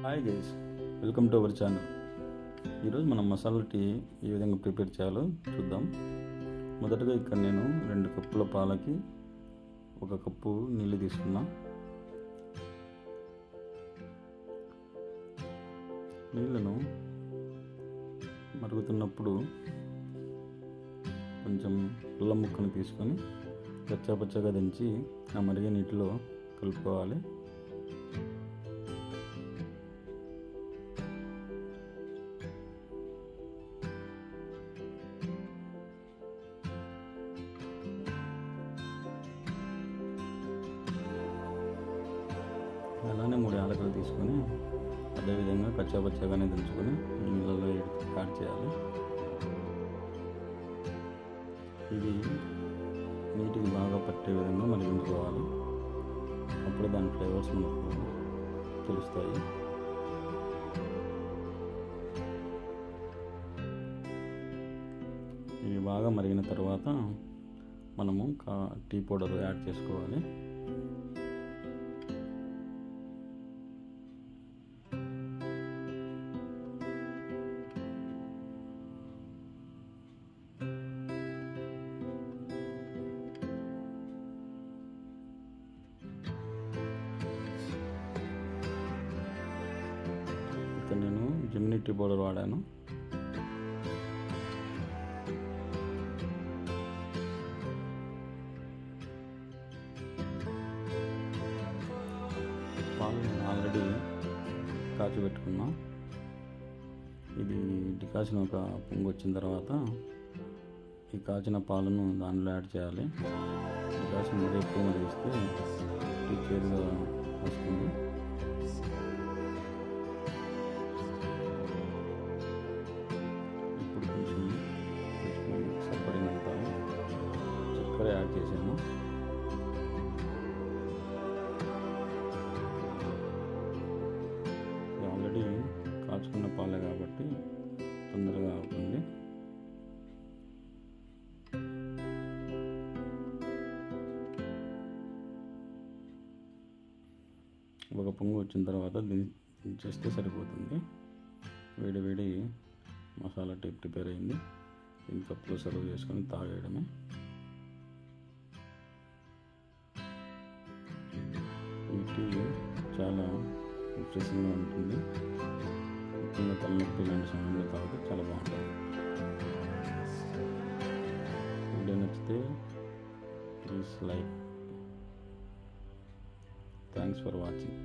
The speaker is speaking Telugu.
Hi guys, welcome to our channel. ఈరోజు మనం మసాలా టీ ఏ విధంగా ప్రిపేర్ చేయాలో చూద్దాం. మొదటగా ఇక్కడ నేను 2 కప్పుల పాలకి 1 కప్పు నీళ్ళు తీసుకున్నా. నీళ్ళను మరుగుతున్నప్పుడు కొంచెం అల్లం ముక్కను తీసుకొని పచ్చగా దంచి ఆ మరిగే నీటిలో కలుపుకోవాలి. అలానే 3 యాలకులు తీసుకొని అదేవిధంగా పచ్చగానే దంచుకొని నీళ్ళలో యాడ్ చేయాలి. ఇది నీటికి బాగా పట్టే విధంగా మరిగించుకోవాలి. అప్పుడు దాని ఫ్లేవర్స్ మనకు తెలుస్తాయి. ఇవి బాగా మరిగిన తర్వాత మనము టీ పౌడర్ యాడ్ చేసుకోవాలి. ఇక్కడ నేను జెమినీ టీ పౌడర్ వాడాను. పాలు ఆల్రెడీ కాచి పెట్టుకున్నా. ఇది డికాషన్ ఒక పొంగు వచ్చిన తర్వాత ఈ కాచిన పాలను దానిలో యాడ్ చేయాలి. డికాషన్ మరీ ఎక్కువ మరిగిస్తే టీ చేదుగా వస్తుంది. ఇప్పుడు కొంచెం సరిపడినంత చక్కెర యాడ్ చేసాను. ఆల్రెడీ కాచుకున్న పాలే కాబట్టి తొందరగా అవుతుంది. ఒక పొంగు వచ్చిన తర్వాత దించేస్తే సరిపోతుంది. వేడి మసాలా టీ ప్రిపేర్ అయింది. దీని కప్పులో సర్వ్ చేసుకొని తాగేయడమే. ఈ టీ చాలా రిఫ్రెషింగ్గా ఉంటుంది. ముఖ్యంగా తలనొప్పి ఇలాంటి సమయంలో తాగితే చాలా బాగుంటుంది. వీడియో నచ్చితే please like. Thanks for watching.